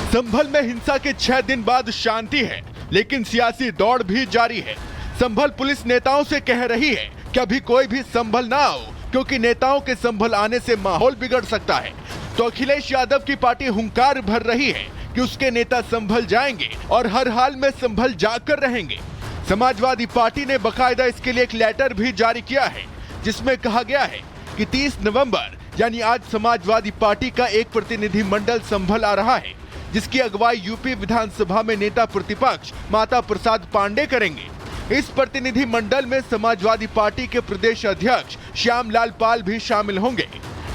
संभल में हिंसा के 6 दिन बाद शांति है, लेकिन सियासी दौड़ भी जारी है। संभल पुलिस नेताओं से कह रही है कि अभी कोई भी संभल ना आओ, क्योंकि नेताओं के संभल आने से माहौल बिगड़ सकता है। तो अखिलेश यादव की पार्टी हुंकार भर रही है कि उसके नेता संभल जाएंगे और हर हाल में संभल जाकर रहेंगे। समाजवादी पार्टी ने बकायदा इसके लिए एक लेटर भी जारी किया है, जिसमें कहा गया है कि 30 नवंबर यानी आज समाजवादी पार्टी का एक प्रतिनिधि मंडल संभल आ रहा है, जिसकी अगुवाई यूपी विधानसभा में नेता प्रतिपक्ष माता प्रसाद पांडे करेंगे। इस प्रतिनिधि मंडल में समाजवादी पार्टी के प्रदेश अध्यक्ष श्यामलाल पाल भी शामिल होंगे।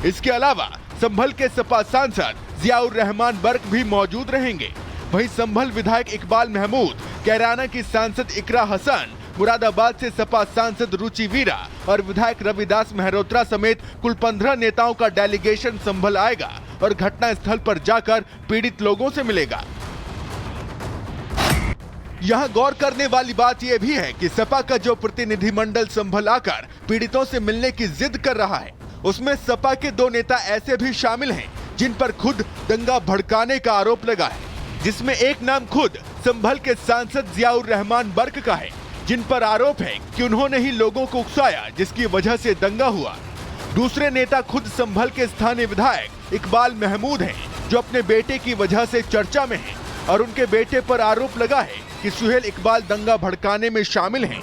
इसके अलावा संभल के सपा सांसद जियाउर रहमान बर्क भी मौजूद रहेंगे। वहीं संभल विधायक इकबाल महमूद, कैराना की सांसद इकरा हसन, मुरादाबाद से सपा सांसद रुचि वीरा और विधायक रविदास मेहरोत्रा समेत कुल 15 नेताओं का डेलीगेशन संभल आएगा और घटना स्थल पर जाकर पीड़ित लोगों से मिलेगा। यहाँ गौर करने वाली बात यह भी है कि सपा का जो प्रतिनिधि मंडल संभल आकर पीड़ितों से मिलने की जिद कर रहा है, उसमें सपा के 2 नेता ऐसे भी शामिल हैं जिन पर खुद दंगा भड़काने का आरोप लगा है, जिसमें एक नाम खुद संभल के सांसद जियाउर रहमान बर्क का है, जिन पर आरोप है कि उन्होंने ही लोगों को उकसाया, जिसकी वजह से दंगा हुआ। दूसरे नेता खुद संभल के स्थानीय विधायक इकबाल महमूद हैं, जो अपने बेटे की वजह से चर्चा में हैं और उनके बेटे पर आरोप लगा है कि सुहेल इकबाल दंगा भड़काने में शामिल हैं।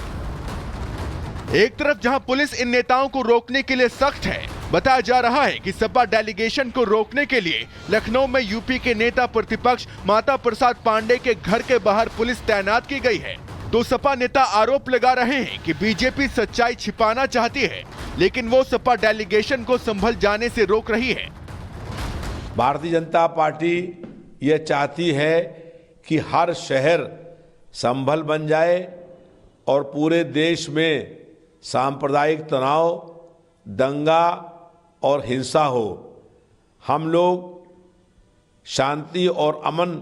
एक तरफ जहां पुलिस इन नेताओं को रोकने के लिए सख्त है, बताया जा रहा है कि सपा डेलीगेशन को रोकने के लिए लखनऊ में यूपी के नेता प्रतिपक्ष माता प्रसाद पांडे के घर के बाहर पुलिस तैनात की गई है। तो सपा नेता आरोप लगा रहे हैं कि बीजेपी सच्चाई छिपाना चाहती है, लेकिन वो सपा डेलीगेशन को संभल जाने से रोक रही है। भारतीय जनता पार्टी यह चाहती है कि हर शहर संभल बन जाए और पूरे देश में सांप्रदायिक तनाव, दंगा और हिंसा हो। हम लोग शांति और अमन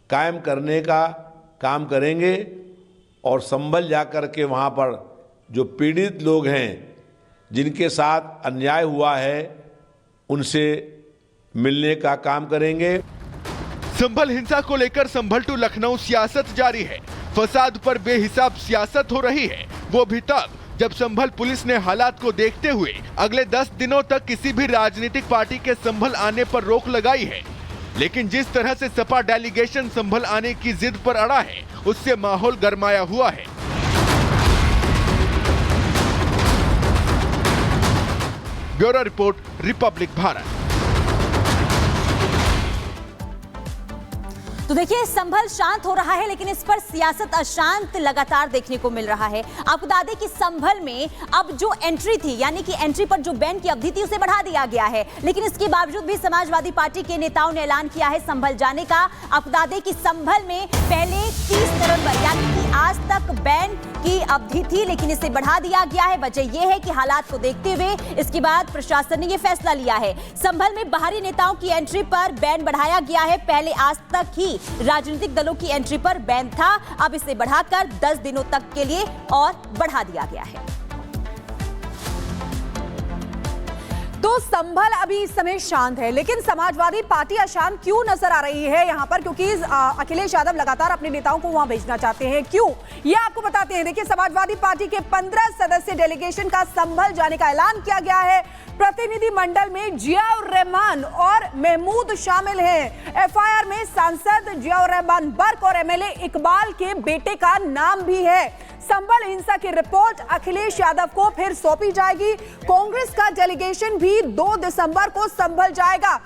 कायम करने का काम करेंगे और संभल जाकर के वहाँ पर जो पीड़ित लोग हैं, जिनके साथ अन्याय हुआ है, उनसे मिलने का काम करेंगे। संभल हिंसा को लेकर संभल टू लखनऊ सियासत जारी है। फसाद पर बेहिसाब सियासत हो रही है, वो भी तब जब संभल पुलिस ने हालात को देखते हुए अगले 10 दिनों तक किसी भी राजनीतिक पार्टी के संभल आने पर रोक लगाई है। लेकिन जिस तरह से सपा डेलीगेशन संभल आने की जिद पर अड़ा है, उससे माहौल गरमाया हुआ है। Bureau report, Republic Bharat. तो देखिए, संभल शांत हो रहा है, लेकिन इस पर सियासत अशांत लगातार देखने को मिल रहा है। आपको बता दें कि संभल में अब जो एंट्री थी, यानी कि एंट्री पर जो बैन की अवधि थी, उसे बढ़ा दिया गया है, लेकिन इसके बावजूद भी समाजवादी पार्टी के नेताओं ने ऐलान किया है संभल जाने का। आपको बता दें कि संभल में पहले 30 नवंबर यानी कि आज तक बैन की अवधि थी, लेकिन इसे बढ़ा दिया गया है। वजह यह है कि हालात को देखते हुए इसके बाद प्रशासन ने यह फैसला लिया है। संभल में बाहरी नेताओं की एंट्री पर बैन बढ़ाया गया है। पहले आज तक ही राजनीतिक दलों की एंट्री पर बैन था, अब इसे बढ़ाकर 10 दिनों तक के लिए और बढ़ा दिया गया है। तो संभल अभी इस समय शांत है, लेकिन समाजवादी पार्टी अशांत क्यों नजर आ रही है यहाँ पर? क्योंकि अखिलेश यादव लगातार अपने नेताओं को वहां भेजना चाहते हैं। क्यों, ये आपको बताते हैं। देखिए, समाजवादी पार्टी के 15 सदस्यीय डेलीगेशन का संभल जाने का ऐलान किया गया है। प्रतिनिधि मंडल में जियाउर रहमान और महमूद शामिल हैं। एफआईआर में सांसद जियाउर रहमान बर्क और एमएलए इकबाल के बेटे का नाम भी है। संभल हिंसा की रिपोर्ट अखिलेश यादव को फिर सौंपी जाएगी। कांग्रेस का डेलीगेशन भी 2 दिसंबर को संभल जाएगा।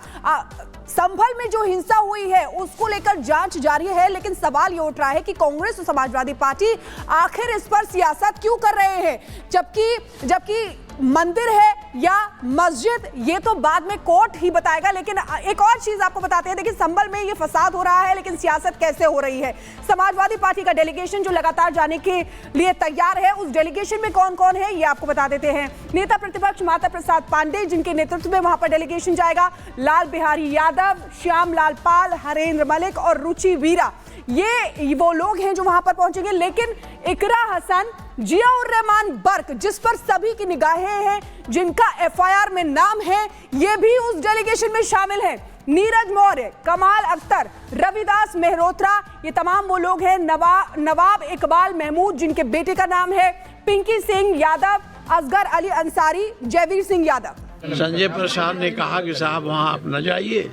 संभल में जो हिंसा हुई है उसको लेकर जांच जारी है, लेकिन सवाल ये उठ रहा है कि कांग्रेस और समाजवादी पार्टी आखिर इस पर सियासत क्यों कर रहे हैं, जबकि मंदिर है या मस्जिद, ये तो बाद में कोर्ट ही बताएगा। लेकिन एक और चीज आपको बताते हैं, देखिए, संभल में ये फसाद हो रहा है, लेकिन सियासत कैसे हो रही है। समाजवादी पार्टी का डेलीगेशन जो लगातार जाने के लिए तैयार है, उस डेलीगेशन में कौन कौन है ये आपको बता देते हैं। नेता प्रतिपक्ष माता प्रसाद पांडे, जिनके नेतृत्व में वहां पर डेलीगेशन जाएगा, लाल बिहारी यादव, श्यामलाल पाल, हरेंद्र मलिक और रुचि वीरा, ये वो लोग हैं जो वहां पर पहुंचेंगे। लेकिन इकरा हसन, जियाउर रहमान बर्क, जिस पर सभी की निगाहें हैं, जिनका एफआईआर में नाम है, ये भी उस डेलीगेशन में शामिल है। नीरज मौर्य, कमाल अख्तर, रविदास मेहरोत्रा, ये तमाम वो लोग हैं। नवाब इकबाल महमूद जिनके बेटे का नाम है, पिंकी सिंह यादव, असगर अली अंसारी, जयवीर सिंह यादव। संजय प्रसाद ने कहा कि साहब वहाँ आप न जाइए,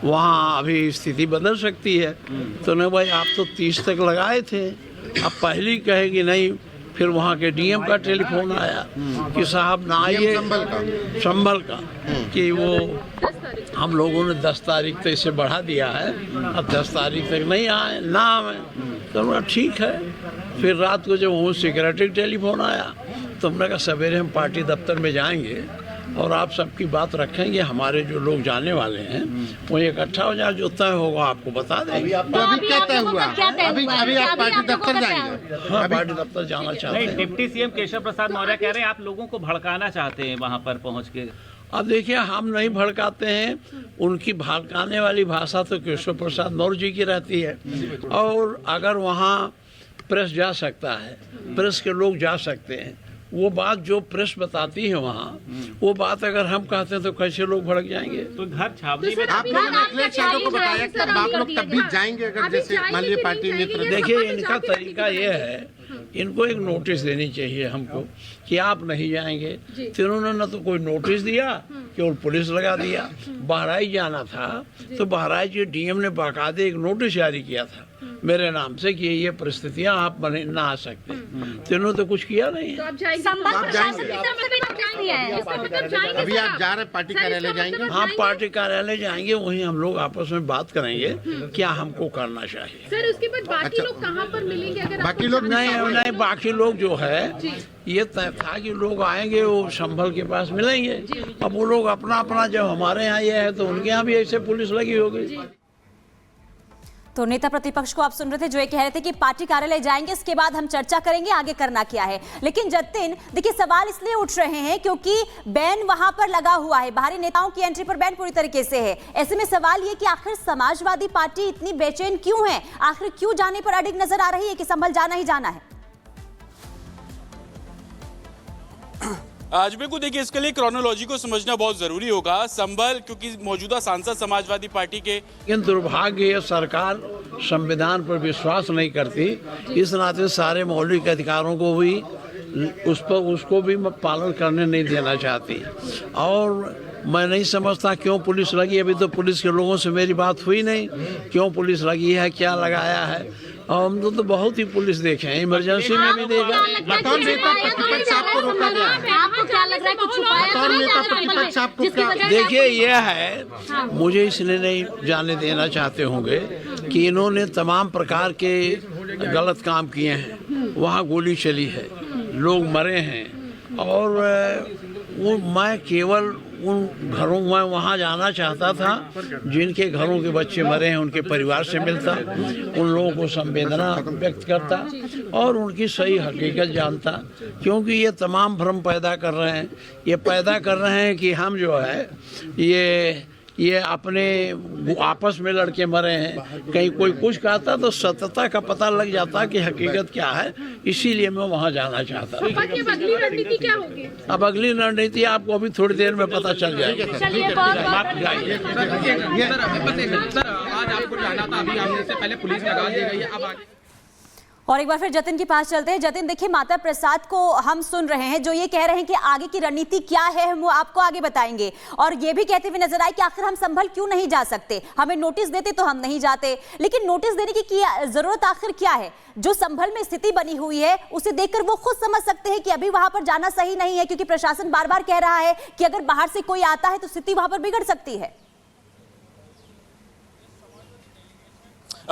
वहाँ अभी स्थिति बदल सकती है। तो ने भाई आप तो 30 तक लगाए थे, अब पहली कहे कि नहीं। फिर वहाँ के डीएम का टेलीफोन आया कि साहब ना आइए, संभल का कि वो हम लोगों ने 10 तारीख तक इसे बढ़ा दिया है, अब 10 तारीख तक नहीं आए ना आए। तो ठीक है। फिर रात को जब होम सेक्रेटरी टेलीफोन आया तो हमने कहा सवेरे हम पार्टी दफ्तर में जाएंगे और आप सबकी बात रखेंगे, हमारे जो लोग जाने वाले हैं वो इकट्ठा हो जाए, जो तय होगा आपको बता देंगे। तो अभी क्या तय हुआ? अभी आप पार्टी दफ्तर जाएंगे? हाँ, पार्टी दफ्तर जाना चाहते हैं। डिप्टी सीएम केशव प्रसाद मौर्य कह रहे हैं आप लोगों को भड़काना चाहते हैं वहां पर पहुंच के। अब देखिए, हम नहीं भड़काते हैं, उनकी भड़काने वाली भाषा तो केशव प्रसाद मौर्य जी की रहती है। और अगर वहाँ प्रेस जा सकता है, प्रेस के लोग जा सकते हैं, वो बात जो प्रेस बताती है वहाँ, वो बात अगर हम कहते हैं तो कैसे लोग भड़क जाएंगे। तो घर छावनी में आप लोगों ने अखिलेश यादव को बताया कि आप लोग तब भी जाएंगे अगर जैसे मान लीजिए पार्टी नेतृत्व। देखिए, इनका तरीका ये है, इनको एक नोटिस देनी चाहिए हमको कि आप नहीं जाएंगे। तो इन्होंने न तो कोई नोटिस दिया, केवल पुलिस लगा दिया। बहराइच जाना था तो बहराइच के डीएम ने बाकायदे एक नोटिस जारी किया था मेरे नाम से कि ये परिस्थितियां आप बने ना आ सकते। तो इन्होंने तो कुछ किया नहीं है। अभी आप जा रहे पार्टी कार्यालय जाएंगे? हाँ, पार्टी कार्यालय जाएंगे, वहीं हम लोग आपस में बात करेंगे क्या हमको करना चाहिए। सर, उसके बाद बाकी लोग कहाँ पर मिलेंगे? अगर बाकी लोग नहीं, बाकी लोग जो है ये तय था कि लोग आएंगे, वो संभल के पास मिलेंगे। अब वो लोग अपना अपना, जब हमारे यहाँ ये है तो उनके यहाँ भी ऐसे पुलिस लगी होगी। तो नेता प्रतिपक्ष को आप सुन रहे थे जो ये कह रहे थे कि पार्टी कार्यालय जाएंगे, इसके बाद हम चर्चा करेंगे आगे करना क्या है। लेकिन जतिन, देखिए सवाल इसलिए उठ रहे हैं क्योंकि बैन वहां पर लगा हुआ है, बाहरी नेताओं की एंट्री पर बैन पूरी तरीके से है। ऐसे में सवाल ये कि आखिर समाजवादी पार्टी इतनी बेचैन क्यों है, आखिर क्यों जाने पर अडिग नजर आ रही है कि संभल जाना ही जाना है। आज बिल्कुल देखिए, इसके लिए क्रोनोलॉजी को समझना बहुत जरूरी होगा। संभल क्योंकि मौजूदा सांसद समाजवादी पार्टी के, लेकिन दुर्भाग्य सरकार संविधान पर विश्वास नहीं करती, इस नाते सारे मौलिक अधिकारों को भी उसको भी पालन करने नहीं देना चाहती। और मैं नहीं समझता क्यों पुलिस लगी। अभी तो पुलिस के लोगों से मेरी बात हुई नहीं, क्यों पुलिस लगी है, क्या लगाया है। और हम तो बहुत ही पुलिस देखे हैं, इमरजेंसी में भी देखा। बतौर नेता प्रतिपक्ष आपको रोका गया है? आपको क्या लग रहा है कि बतौर नेता प्रतिपक्ष आपको क्या? देखिए, यह है, मुझे इसलिए नहीं जाने देना चाहते होंगे कि इन्होंने तमाम प्रकार के गलत काम किए हैं। वहाँ गोली चली है, लोग मरे हैं, और वो मैं केवल उन घरों में वहाँ जाना चाहता था जिनके घरों के बच्चे मरे हैं, उनके परिवार से मिलता, उन लोगों को संवेदना व्यक्त करता और उनकी सही हकीकत जानता। क्योंकि ये तमाम भ्रम पैदा कर रहे हैं, ये पैदा कर रहे हैं कि हम जो है ये अपने आपस में लड़के मरे हैं। कहीं कोई कुछ कहता तो सत्यता का पता लग जाता कि हकीकत क्या है, इसीलिए मैं वहाँ जाना चाहता। अब अगली रणनीति क्या होगी? अब अगली रणनीति आपको अभी थोड़ी देर में पता चल जाएगी। सर, आज आपको जाना था, अभी आने से पहले पुलिस लगा दी गई है, अब आगे। और एक बार फिर जतिन के पास चलते हैं। जतिन, देखिए माता प्रसाद को हम सुन रहे हैं जो ये कह रहे हैं कि आगे की रणनीति क्या है हम वो आपको आगे बताएंगे, और ये भी कहते हुए नजर आए कि आखिर हम संभल क्यों नहीं जा सकते, हमें नोटिस देते तो हम नहीं जाते। लेकिन नोटिस देने की जरूरत आखिर क्या है? जो संभल में स्थिति बनी हुई है उसे देखकर वो खुद समझ सकते हैं कि अभी वहां पर जाना सही नहीं है, क्योंकि प्रशासन बार बार कह रहा है कि अगर बाहर से कोई आता है तो स्थिति वहां पर बिगड़ सकती है।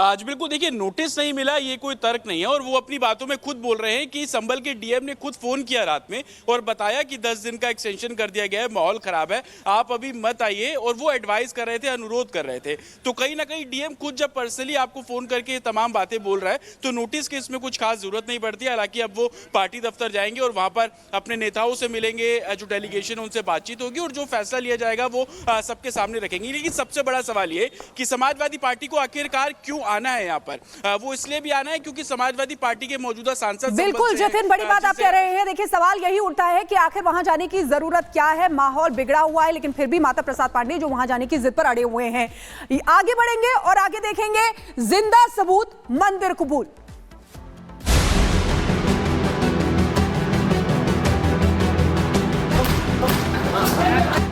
आज बिल्कुल देखिए, नोटिस नहीं मिला ये कोई तर्क नहीं है, और वो अपनी बातों में खुद बोल रहे हैं कि संभल के डीएम ने खुद फोन किया रात में और बताया कि 10 दिन का एक्सटेंशन कर दिया गया है, माहौल खराब है, आप अभी मत आइए, और वो एडवाइस कर रहे थे, अनुरोध कर रहे थे। तो कहीं ना कहीं डीएम खुद जब पर्सनली आपको फोन करके तमाम बातें बोल रहा है तो नोटिस की इसमें कुछ खास जरूरत नहीं पड़ती। हालांकि अब वो पार्टी दफ्तर जाएंगे और वहां पर अपने नेताओं से मिलेंगे, जो डेलीगेशन उनसे बातचीत होगी और जो फैसला लिया जाएगा वो सबके सामने रखेंगे। लेकिन सबसे बड़ा सवाल ये कि समाजवादी पार्टी को आखिरकार क्यों आना है यहाँ पर। वो इसलिए भी आना है क्योंकि समाजवादी पार्टी के मौजूदा सांसद बिल्कुल जतिन, बड़ी बात आप कह रहे हैं। देखिए सवाल यही उठता है कि आखिर वहां जाने की जरूरत क्या है। माहौल बिगड़ा हुआ है, लेकिन फिर भी माता प्रसाद पांडेय जो वहां जाने की जिद पर अड़े हुए हैं। आगे बढ़ेंगे और आगे देखेंगे जिंदा सबूत मंदिर कबूल।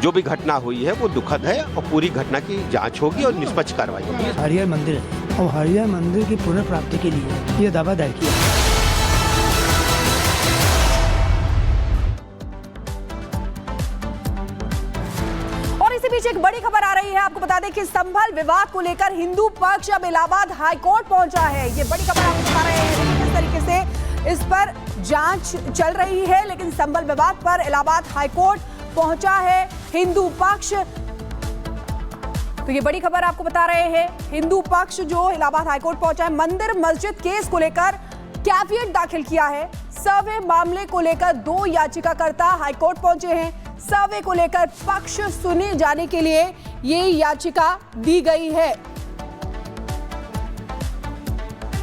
जो भी घटना हुई है वो दुखद है और पूरी घटना की जांच होगी और निष्पक्ष कार्रवाई होगी। हरिहर मंदिर है और हरिहर मंदिर की पुनर्प्राप्ति के लिए ये दावा दायर किया। और इसी बीच एक बड़ी खबर आ रही है, आपको बता दें कि संभल विवाद को लेकर हिंदू पक्ष अब इलाहाबाद हाईकोर्ट पहुंचा है। ये बड़ी खबर आपको बता रहे हैं किस तरीके से इस पर जांच चल रही है, लेकिन संभल विवाद पर इलाहाबाद हाईकोर्ट पहुंचा है हिंदू पक्ष। तो ये बड़ी खबर आपको बता रहे हैं, हिंदू पक्ष जो इलाहाबाद हाईकोर्ट पहुंचा है। मंदिर मस्जिद केस को लेकर कैविएट दाखिल किया है। सर्वे मामले को लेकर 2 याचिकाकर्ता हाईकोर्ट पहुंचे हैं। सर्वे को लेकर पक्ष सुने जाने के लिए ये याचिका दी गई है।